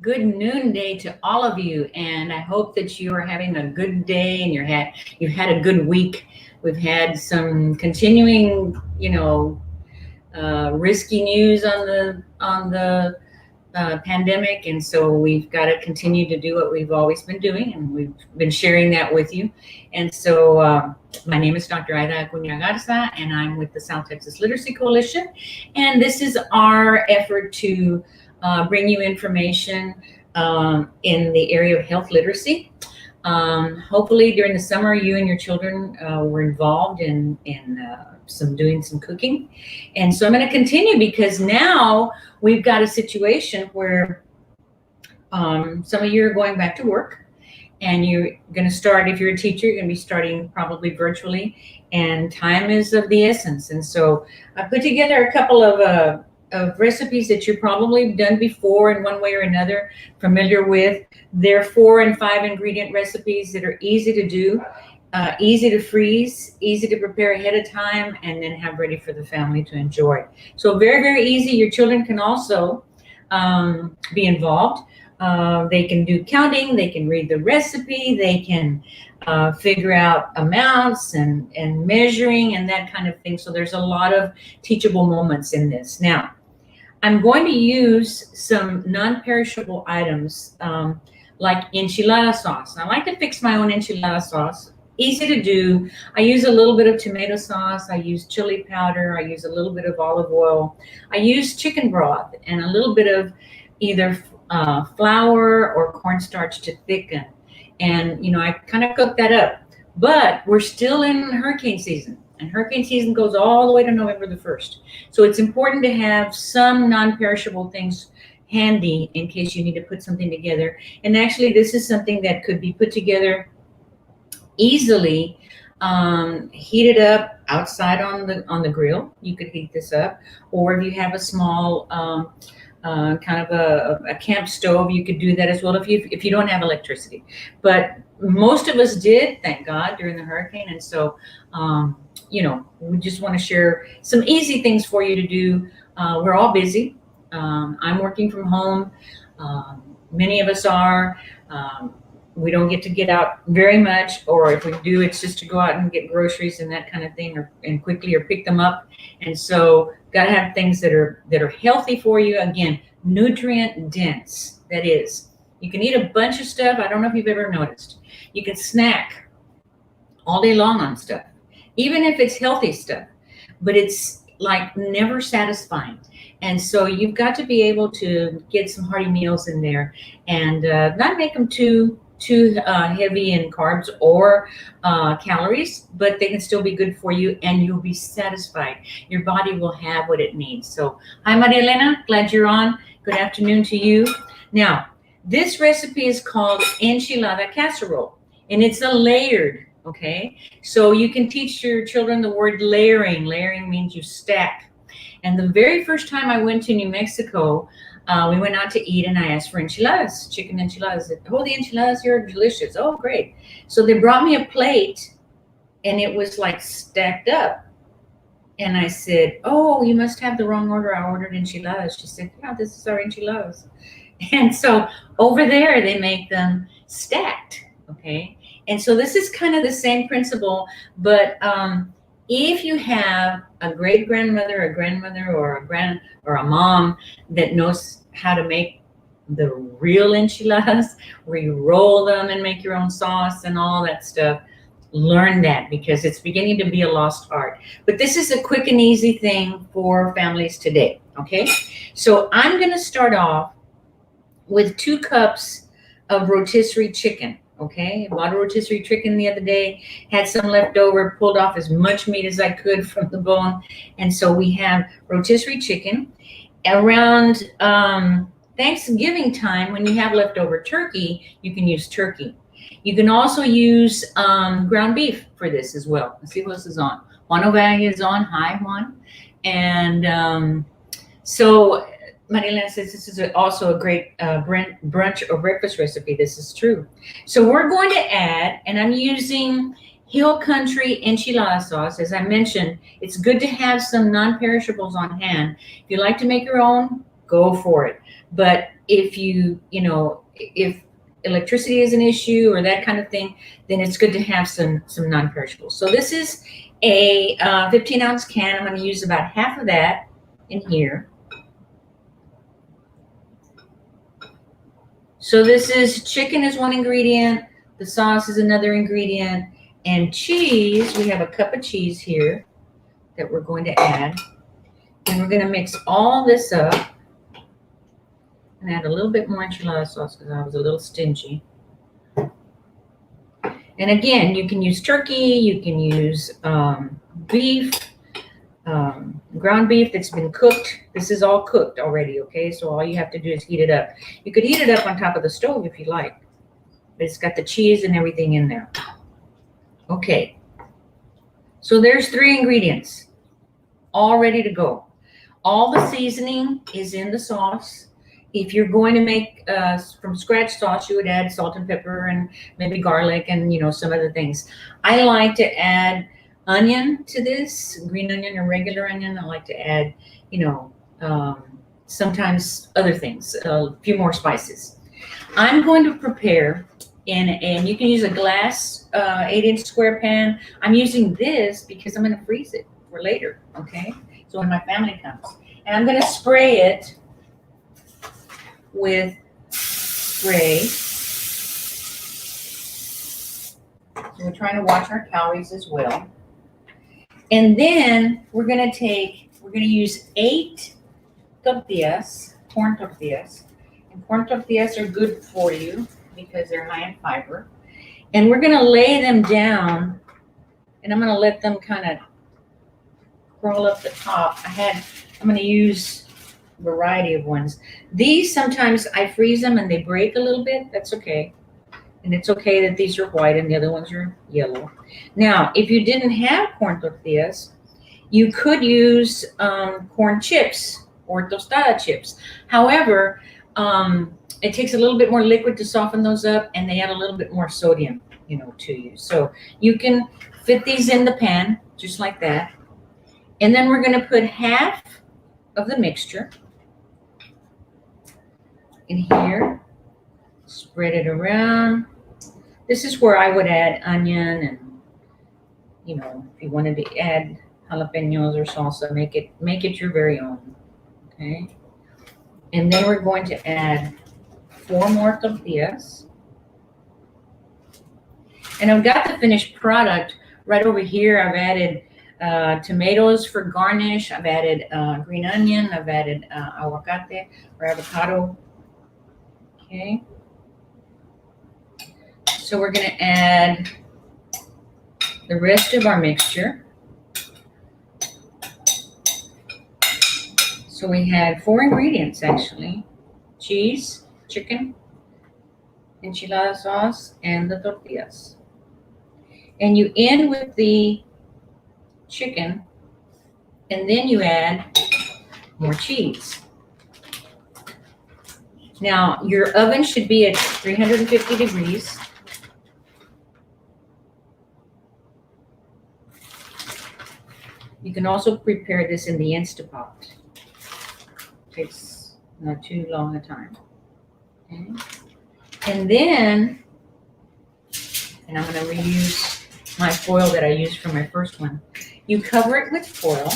Good noonday to all of you, and I hope that you are having a good day and you've had a good week. We've had some continuing, risky news on the pandemic, and so we've got to continue to do what we've always been doing, and we've been sharing that with you. And so, my name is Dr. Aida Acuña Garza, and I'm with the South Texas Literacy Coalition, and this is our effort to bring you information in the area of health literacy. Hopefully during the summer, you and your children were involved in doing some cooking. And so I'm going to continue because now we've got a situation where some of you are going back to work, and you're going to start, if you're a teacher, you're going to be starting probably virtually, and time is of the essence. And so I put together a couple of recipes that you've probably done before in one way or another, familiar with. They're 4 and 5 ingredient recipes that are easy to do, easy to freeze, easy to prepare ahead of time, and then have ready for the family to enjoy. So very, very easy. Your children can also be involved. They can do counting, they can read the recipe, they can figure out amounts and measuring and that kind of thing. So there's a lot of teachable moments in this. Now, I'm going to use some non-perishable items like enchilada sauce. I like to fix my own enchilada sauce. Easy to do. I use a little bit of tomato sauce. I use chili powder. I use a little bit of olive oil. I use chicken broth and a little bit of either flour or cornstarch to thicken. And, I kind of cook that up. But we're still in hurricane season. And hurricane season goes all the way to November the 1st. So it's important to have some non-perishable things handy in case you need to put something together. And actually, this is something that could be put together easily, heated up outside on the grill. You could heat this up. Or if you have a small kind of a camp stove, you could do that as well if you don't have electricity. But most of us did, thank God, during the hurricane. And so, we just want to share some easy things for you to do. We're all busy. I'm working from home. Many of us are. We don't get to get out very much, or if we do, it's just to go out and get groceries and that kind of thing, or pick them up. And so, got to have things that are healthy for you. Again, nutrient dense. That is, you can eat a bunch of stuff. I don't know if you've ever noticed. You can snack all day long on stuff, even if it's healthy stuff, but it's like never satisfying. And so you've got to be able to get some hearty meals in there and not make them too heavy in carbs or calories, but they can still be good for you and you'll be satisfied. Your body will have what it needs. So, hi, Maria Elena, glad you're on. Good afternoon to you. Now, this recipe is called enchilada casserole, and it's a layered, okay? So you can teach your children the word layering. Layering means you stack. And the very first time I went to New Mexico, we went out to eat and I asked for enchiladas, chicken enchiladas. Oh, the enchiladas here are delicious. Oh, great. So they brought me a plate and it was like stacked up. And I said, oh, you must have the wrong order. I ordered enchiladas. She said, yeah, this is our enchiladas. And so over there, they make them stacked, okay? And so this is kind of the same principle, but if you have a great-grandmother, a grandmother, or a mom that knows how to make the real enchiladas, where you roll them and make your own sauce and all that stuff, learn that because it's beginning to be a lost art. But this is a quick and easy thing for families today, okay? So I'm going to start off with 2 cups of rotisserie chicken, okay? I bought a rotisserie chicken the other day, had some left over, pulled off as much meat as I could from the bone. And so we have rotisserie chicken. Around Thanksgiving time, when you have leftover turkey, you can use turkey. You can also use ground beef for this as well. Let's see what else is on. Juan Ovalle is on. Hi, Juan. And so Maria Elena says this is also a great brunch or breakfast recipe. This is true. So we're going to add, and I'm using Hill Country enchilada sauce. As I mentioned, it's good to have some non-perishables on hand. If you like to make your own, go for it. But if if electricity is an issue or that kind of thing, then it's good to have some non-perishables. So this is a 15-ounce can. I'm going to use about half of that in here. So this is chicken is one ingredient, the sauce is another ingredient, and cheese. We have a cup of cheese here that we're going to add. And we're going to mix all this up and add a little bit more enchilada sauce because I was a little stingy. And again, you can use turkey, you can use beef, ground beef that's been cooked. This is all cooked already, okay? So all you have to do is heat it up. You could heat it up on top of the stove if you like, but it's got the cheese and everything in there. Okay, so there's 3 ingredients all ready to go. All the seasoning is in the sauce. If you're going to make from scratch sauce, you would add salt and pepper and maybe garlic and some other things. I like to add onion to this, green onion or regular onion. I like to add, sometimes other things, a few more spices. I'm going to prepare and you can use a glass 8-inch square pan. I'm using this because I'm going to freeze it for later, okay? So when my family comes. And I'm going to spray it with spray. So we're trying to watch our calories as well. And then we're going to use 8 tortillas, corn tortillas. And corn tortillas are good for you because they're high in fiber. And we're going to lay them down, and I'm going to let them kind of crawl up the top. I'm going to use a variety of ones. These sometimes I freeze them and they break a little bit. That's okay. And it's okay that these are white and the other ones are yellow. Now, if you didn't have corn tortillas, you could use corn chips or tostada chips. However, it takes a little bit more liquid to soften those up, and they add a little bit more sodium, to you. So you can fit these in the pan just like that. And then we're going to put half of the mixture in here, spread it around. This is where I would add onion and, if you wanted to add jalapenos or salsa, make it your very own, okay? And then we're going to add 4 more tortillas. And I've got the finished product right over here. I've added tomatoes for garnish. I've added green onion. I've added aguacate or avocado. Okay. So we're going to add the rest of our mixture. So we had 4 ingredients actually: cheese, chicken, enchilada sauce, and the tortillas. And you end with the chicken, and then you add more cheese. Now, your oven should be at 350 degrees. You can also prepare this in the Instapot. Takes not too long a time. Okay. And then, I'm going to reuse my foil that I used for my first one. You cover it with foil.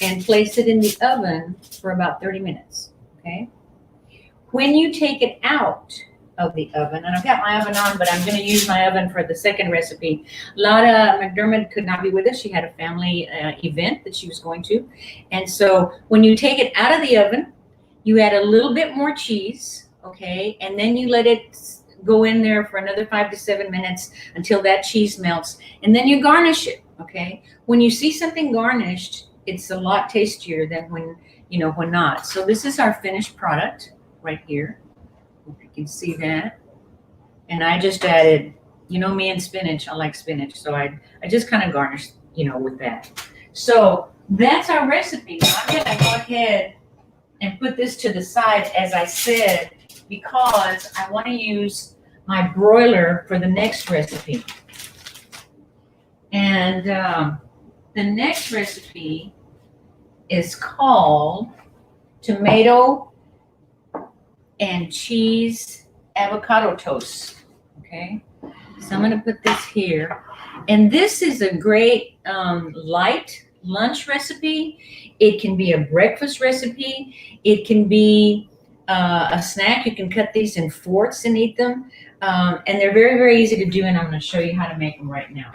And place it in the oven for about 30 minutes, okay? When you take it out of the oven, and I've got my oven on, but I'm going to use my oven for the second recipe. Lotta McDermott could not be with us. She had a family event that she was going to. And so when you take it out of the oven, you add a little bit more cheese, okay? And then you let it go in there for another 5 to 7 minutes until that cheese melts. And then you garnish it, okay? When you see something garnished, it's a lot tastier than when not. So this is our finished product right here. If you can see that. And I just added, me and spinach. I like spinach. So I just kind of garnished, with that. So that's our recipe. I'm going to go ahead and put this to the side, as I said, because I want to use my broiler for the next recipe. And the next recipe is called tomato and cheese avocado toast. Okay, so I'm going to put this here. And this is a great light lunch recipe. It can be a breakfast recipe. It can be a snack. You can cut these in fourths and eat them. And they're very, very easy to do, and I'm going to show you how to make them right now.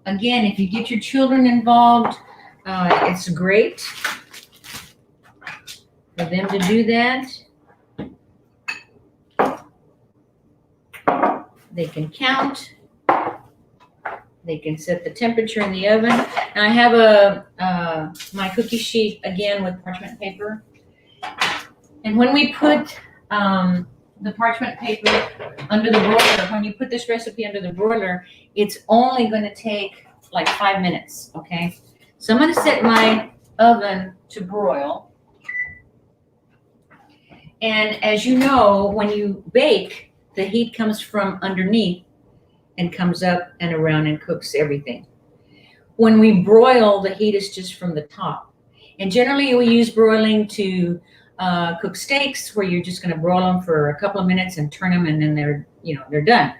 Again, if you get your children involved, it's great for them to do that. They can count. They can set the temperature in the oven. Now I have my cookie sheet again with parchment paper. And when we put the parchment paper under the broiler, when you put this recipe under the broiler, it's only going to take like 5 minutes, okay? So I'm going to set my oven to broil. And as you know, when you bake, the heat comes from underneath and comes up and around and cooks everything. When we broil, the heat is just from the top. And generally we use broiling to cook steaks, where you're just going to broil them for a couple of minutes and turn them, and then they're done.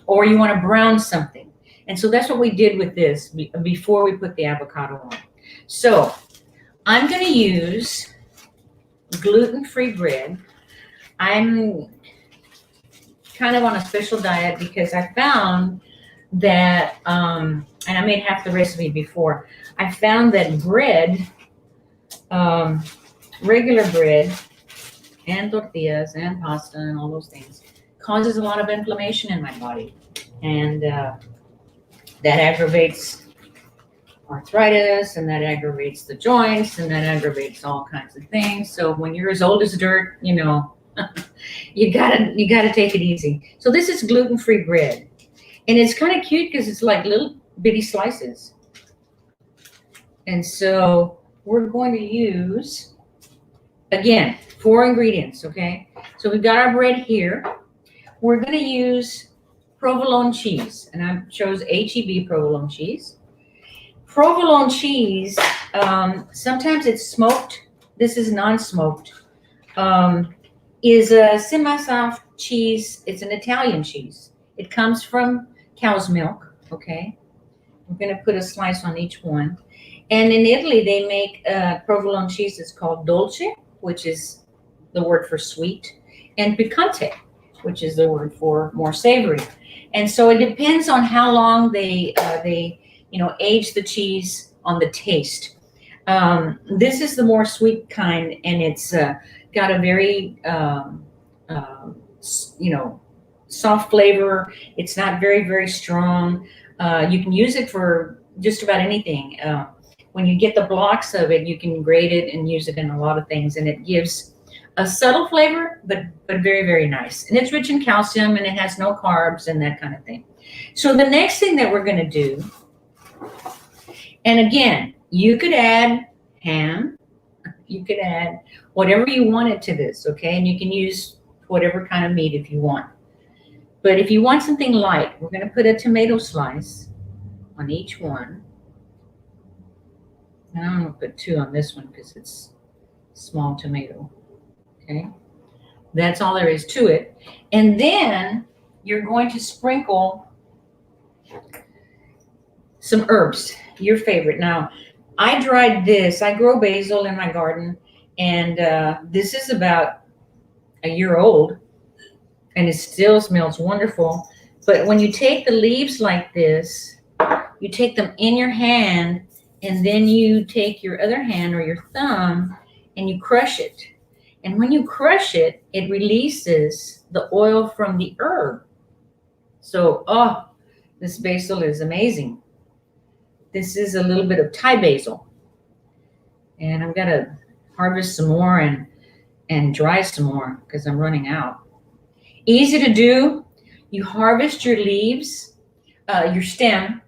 Or you want to brown something. And so that's what we did with this before we put the avocado on. So I'm going to use gluten-free bread. I'm kind of on a special diet because I found that, and I made half the recipe before, I found that bread, regular bread and tortillas and pasta and all those things causes a lot of inflammation in my body. And that aggravates arthritis, and that aggravates the joints, and that aggravates all kinds of things. So when you're as old as dirt, you gotta take it easy. So this is gluten-free bread, and it's kind of cute because it's like little bitty slices. And so we're going to use, again, 4 ingredients, okay? So we've got our bread here. We're going to use provolone cheese, and I chose HEB provolone cheese. Provolone cheese, sometimes it's smoked. This is non-smoked. Is a semi-soft cheese. It's an Italian cheese. It comes from cow's milk, okay? I'm going to put a slice on each one. And in Italy, they make provolone cheese that's called dolce, which is the word for sweet, and picante, which is the word for more savory. And so it depends on how long they age the cheese on the taste. This is the more sweet kind, and it's got a very soft flavor. It's not very, very strong. You can use it for just about anything. When you get the blocks of it, you can grate it and use it in a lot of things, and it gives a subtle flavor, but very, very nice. And it's rich in calcium, and it has no carbs and that kind of thing. So the next thing that we're going to do, and again, you could add ham, you could add whatever you wanted to this, okay? And you can use whatever kind of meat if you want. But if you want something light, we're going to put a tomato slice on each one. And I'm going to put 2 on this one because it's small tomato. Okay, that's all there is to it. And then you're going to sprinkle some herbs, your favorite. Now, I dried this. I grow basil in my garden, and this is about a year old, and it still smells wonderful. But when you take the leaves like this, you take them in your hand, and then you take your other hand or your thumb and you crush it. And when you crush it, it releases the oil from the herb. So, this basil is amazing. This is a little bit of Thai basil. And I'm going to harvest some more and dry some more because I'm running out. Easy to do. You harvest your leaves, your stem,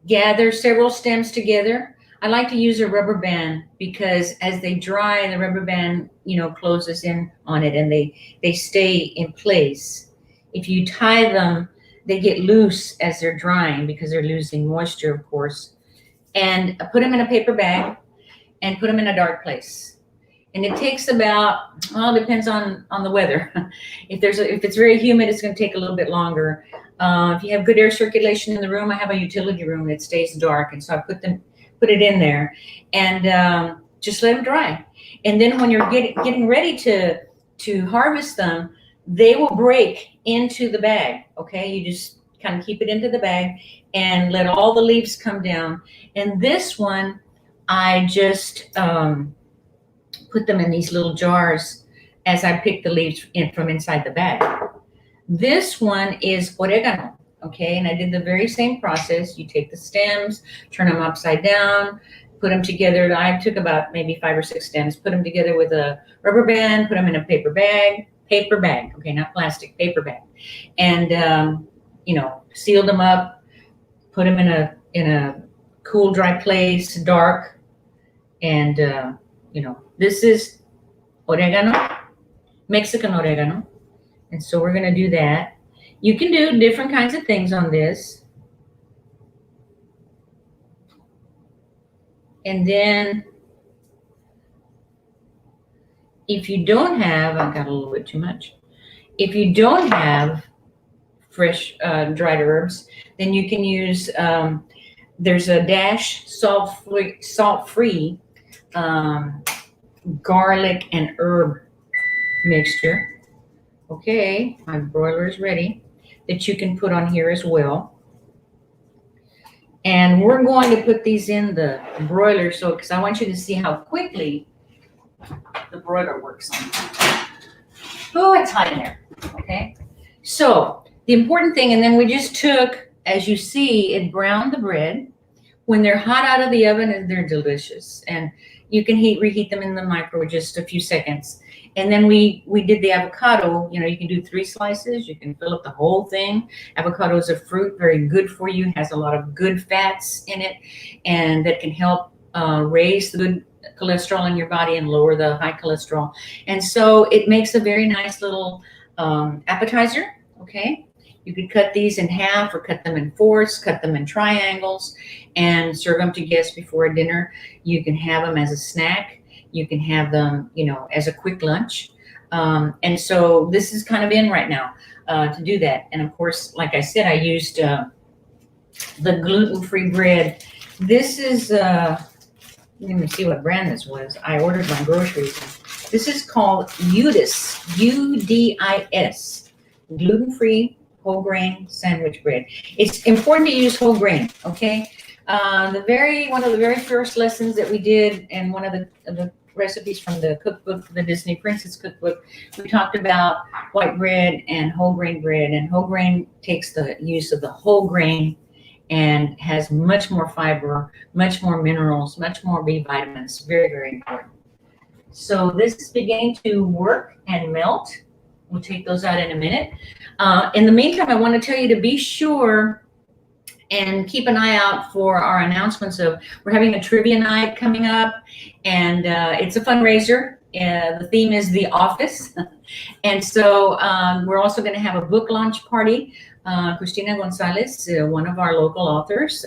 gather several stems together. I like to use a rubber band because as they dry, the rubber band, closes in on it and they stay in place. If you tie them, they get loose as they're drying because they're losing moisture, of course. And put them in a paper bag and put them in a dark place. And it takes about, well, it depends on the weather. If it's very humid, it's going to take a little bit longer. If you have good air circulation in the room, I have a utility room that stays dark, and so I put it in there, and just let them dry. And then when you're getting ready to harvest them, they will break into the bag. Okay, you just kind of keep it into the bag and let all the leaves come down. And this one, I just put them in these little jars as I pick the leaves from inside the bag. This one is oregano, okay? And I did the very same process. You take the stems, turn them upside down, put them together. I took about maybe 5 or 6 stems, put them together with a rubber band, put them in a paper bag, okay, not plastic, paper bag. And, sealed them up, put them in a cool, dry place, dark. And, this is oregano, Mexican oregano. And so we're going to do that. You can do different kinds of things on this. And then if you don't have, I've got a little bit too much. If you don't have fresh dried herbs, then you can use, there's a Dash salt-free garlic and herb mixture. Okay, my broiler is ready, that you can put on here as well. And we're going to put these in the broiler because I want you to see how quickly the broiler works on. Oh, it's hot in there. Okay, so the important thing, and then we just took, as you see, it browned the bread. When they're hot out of the oven, they're delicious. And you can reheat them in the microwave just a few seconds. And then we did the avocado. You can do 3 slices. You can fill up the whole thing. Avocado is a fruit, very good for you. Has a lot of good fats in it, and that can help raise the good cholesterol in your body and lower the high cholesterol. And so it makes a very nice little appetizer. Okay, you could cut these in half or cut them in fourths, cut them in triangles, and serve them to guests before dinner. You can have them as a snack. You can have them, as a quick lunch. And so this is kind of in right now to do that. And of course, like I said, I used the gluten-free bread. This is, let me see what brand this was. I ordered my groceries. This is called UDIS, UDIS, gluten-free whole grain sandwich bread. It's important to use whole grain, okay? One of the very first lessons that we did, and one of the recipes from the cookbook, the Disney Princess cookbook, we talked about white bread and whole grain bread. And whole grain takes the use of the whole grain and has much more fiber, much more minerals, much more B vitamins. Very, very important. So this is beginning to work and melt. We'll take those out in a minute. In the meantime, I want to tell you to be sure and keep an eye out for our announcements of, we're having a trivia night coming up, and it's a fundraiser. The theme is The Office. And so we're also going to have a book launch party. Cristina Gonzalez, one of our local authors,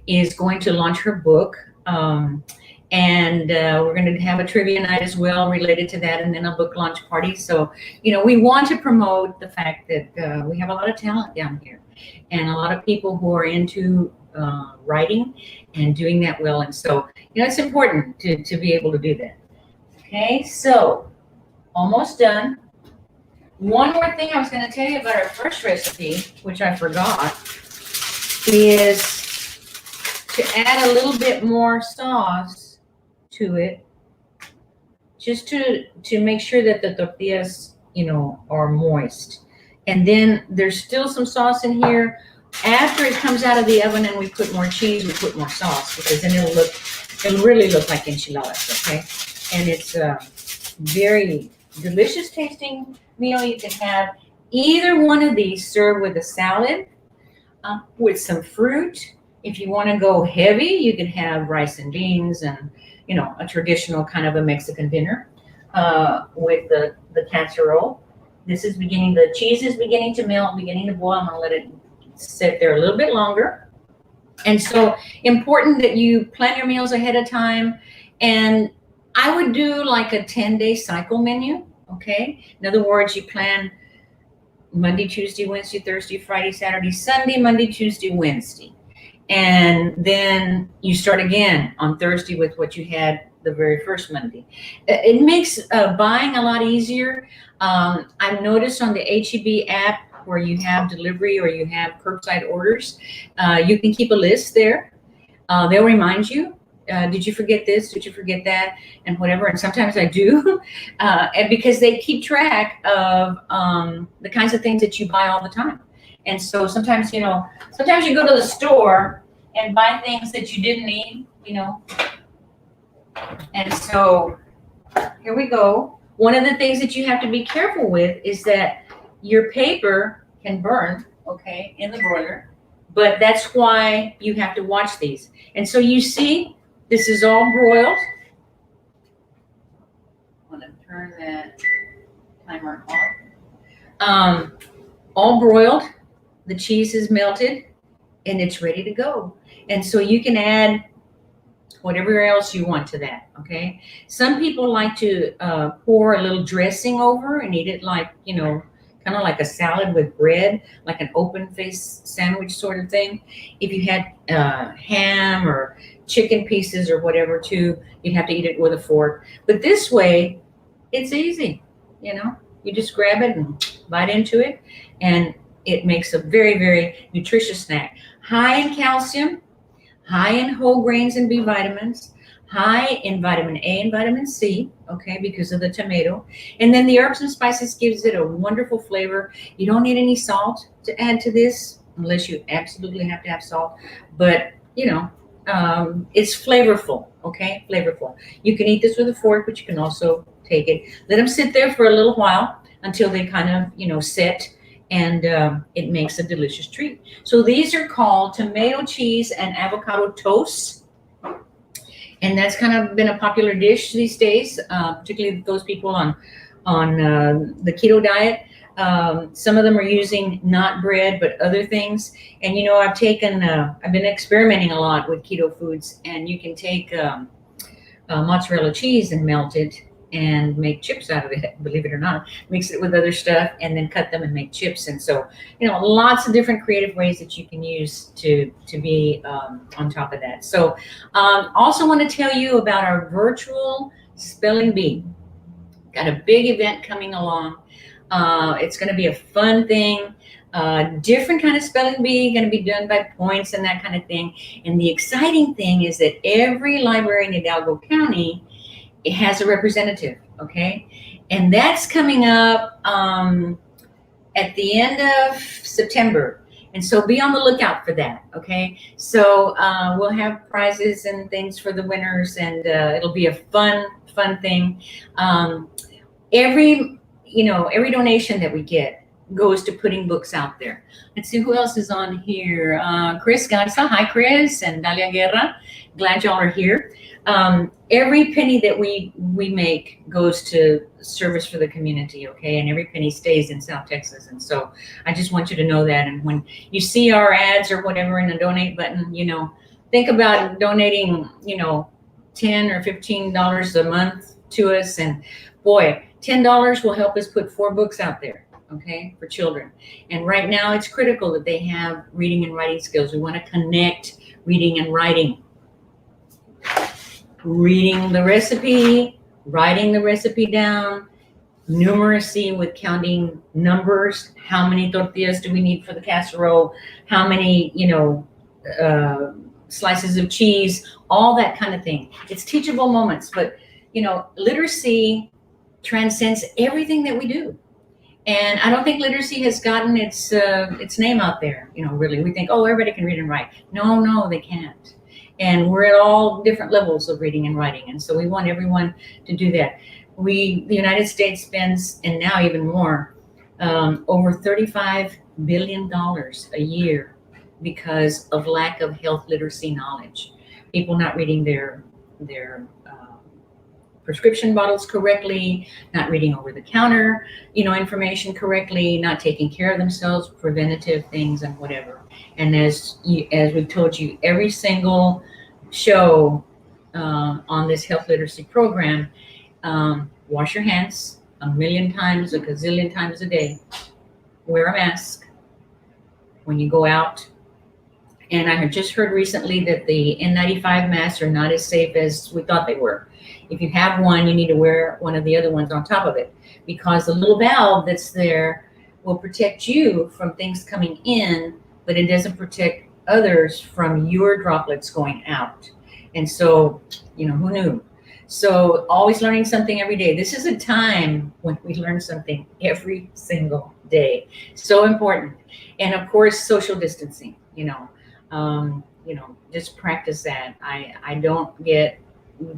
is going to launch her book. And we're going to have a trivia night as well related to that, and then a book launch party. So, we want to promote the fact that we have a lot of talent down here, and a lot of people who are into writing and doing that well. And so, it's important to be able to do that. Okay, so almost done. One more thing I was going to tell you about our first recipe, which I forgot, is to add a little bit more sauce to it, just to make sure that the tortillas, are moist. And then there's still some sauce in here. After it comes out of the oven and we put more cheese, we put more sauce, because then it'll really look like enchiladas, okay? And it's a very delicious tasting meal. You can have either one of these served with a salad, with some fruit, If you want to go heavy, you can have rice and beans and, a traditional kind of a Mexican dinner with the casserole. The cheese is beginning to melt, beginning to boil. I'm going to let it sit there a little bit longer. And so important that you plan your meals ahead of time. And I would do like a 10-day cycle menu. Okay. In other words, you plan Monday, Tuesday, Wednesday, Thursday, Friday, Saturday, Sunday, Monday, Tuesday, Wednesday. And then you start again on Thursday with what you had the very first Monday. It makes buying a lot easier. I've noticed on the HEB app where you have delivery or you have curbside orders, you can keep a list there. They'll remind you, did you forget this? Did you forget that? And whatever. And sometimes I do, and because they keep track of the kinds of things that you buy all the time. And so sometimes you go to the store and buy things that you didn't need, And so here we go. One of the things that you have to be careful with is that your paper can burn, okay, in the broiler, but that's why you have to watch these. And so you see, this is all broiled. I'm going to turn that timer off. All broiled. The cheese is melted and it's ready to go. And so you can add whatever else you want to that, okay? Some people like to pour a little dressing over and eat it like, kind of like a salad with bread, like an open-faced sandwich sort of thing. If you had ham or chicken pieces or whatever too, you'd have to eat it with a fork. But this way, it's easy, You just grab it and bite into it, and it makes a very, very nutritious snack. High in calcium, high in whole grains and B vitamins, high in vitamin A and vitamin C, okay, because of the tomato. And then the herbs and spices gives it a wonderful flavor. You don't need any salt to add to this, unless you absolutely have to have salt. But, it's flavorful, okay, flavorful. You can eat this with a fork, but you can also take it. Let them sit there for a little while until they kind of, set, and it makes a delicious treat. So these are called tomato cheese and avocado toast. And that's kind of been a popular dish these days, particularly those people on the keto diet. Some of them are using not bread, but other things. And, I've been experimenting a lot with keto foods, and you can take mozzarella cheese and melt it and make chips out of it, believe it or not. Mix it with other stuff and then cut them and make chips. And so, lots of different creative ways that you can use to be on top of that. So also want to tell you about our virtual spelling bee. Got a big event coming along. It's going to be a fun thing. Different kind of spelling bee, going to be done by points and that kind of thing. And the exciting thing is that every library in Hidalgo County, it has a representative, okay? And that's coming up at the end of September. And so be on the lookout for that, okay? So we'll have prizes and things for the winners, and it'll be a fun thing. Every donation that we get goes to putting books out there. Let's see who else is on here. Chris Garza. Hi, Chris, and Dalia Guerra. Glad y'all are here. Every penny that we make goes to service for the community, okay? And every penny stays in South Texas. And so I just want you to know that. And when you see our ads or whatever in the donate button, think about donating, $10 or $15 a month to us. And boy, $10 will help us put 4 books out there, okay, for children. And right now it's critical that they have reading and writing skills. We want to connect reading and writing. Reading the recipe, writing the recipe down, numeracy with counting numbers. How many tortillas do we need for the casserole? How many, slices of cheese? All that kind of thing. It's teachable moments, but, literacy transcends everything that we do. And I don't think literacy has gotten its name out there. Really, we think, oh, everybody can read and write. No, they can't. And we're at all different levels of reading and writing. And so we want everyone to do that. The United States spends, and now even more, over $35 billion a year because of lack of health literacy knowledge. People not reading their prescription bottles correctly, not reading over the counter, information correctly, not taking care of themselves, preventative things and whatever. And as we've told you, every single show on this health literacy program, wash your hands a million times, a gazillion times a day. Wear a mask when you go out. And I had just heard recently that the N95 masks are not as safe as we thought they were. If you have one, you need to wear one of the other ones on top of it, because the little valve that's there will protect you from things coming in, but it doesn't protect others from your droplets going out. And so, who knew? So always learning something every day. This is a time when we learn something every single day. So important. And of course, social distancing, just practice that. I don't get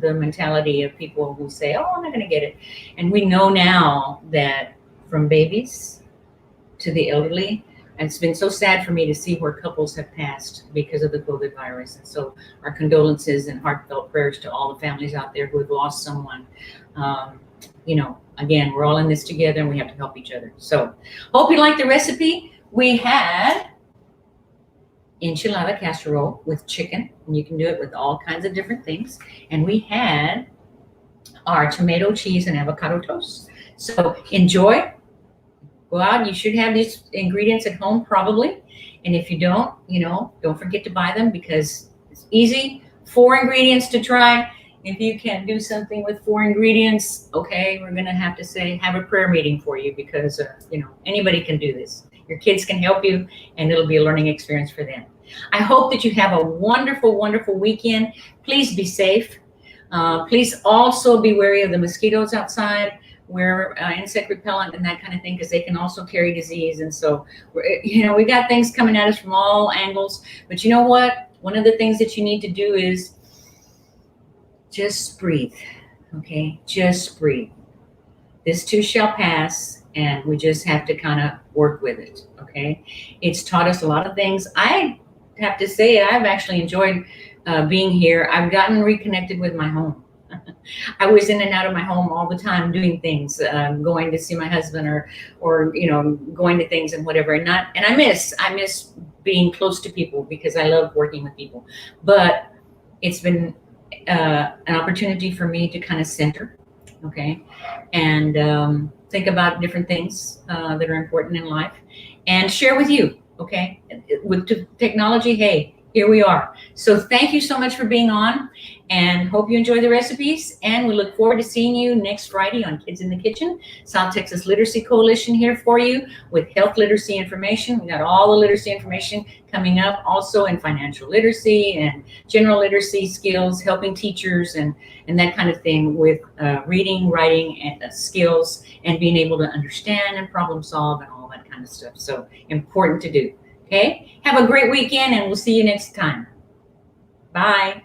the mentality of people who say, oh, I'm not going to get it. And we know now that from babies to the elderly, and it's been so sad for me to see where couples have passed because of the COVID virus. And so our condolences and heartfelt prayers to all the families out there who have lost someone. Again, we're all in this together and we have to help each other. So hope you like the recipe. We had enchilada casserole with chicken, and you can do it with all kinds of different things. And we had our tomato, cheese, and avocado toast. So enjoy. Go out. You should have these ingredients at home probably. And if you don't, don't forget to buy them, because it's easy. 4 ingredients to try. If you can't do something with 4 ingredients, okay, we're going to have to have a prayer meeting for you, because, anybody can do this. Your kids can help you, and it'll be a learning experience for them. I hope that you have a wonderful, wonderful weekend. Please be safe. Please also be wary of the mosquitoes outside. Wear insect repellent and that kind of thing, because they can also carry disease. And so, we got things coming at us from all angles. But you know what? One of the things that you need to do is just breathe. Okay? Just breathe. This too shall pass, and we just have to kind of work with it. Okay? It's taught us a lot of things. I have to say, I've actually enjoyed being here. I've gotten reconnected with my home. I was in and out of my home all the time doing things, going to see my husband or going to things and whatever. And I miss being close to people, because I love working with people. But it's been an opportunity for me to kind of center, okay, and think about different things that are important in life and share with you, okay. With technology, hey, here we are. So thank you so much for being on, and hope you enjoy the recipes. And we look forward to seeing you next Friday on Kids in the Kitchen. South Texas Literacy Coalition here for you with health literacy information. We got all the literacy information coming up, also in financial literacy and general literacy skills, helping teachers and that kind of thing with reading, writing, and skills, and being able to understand and problem solve and all that kind of stuff. So important to do. Okay, have a great weekend, and we'll see you next time. Bye.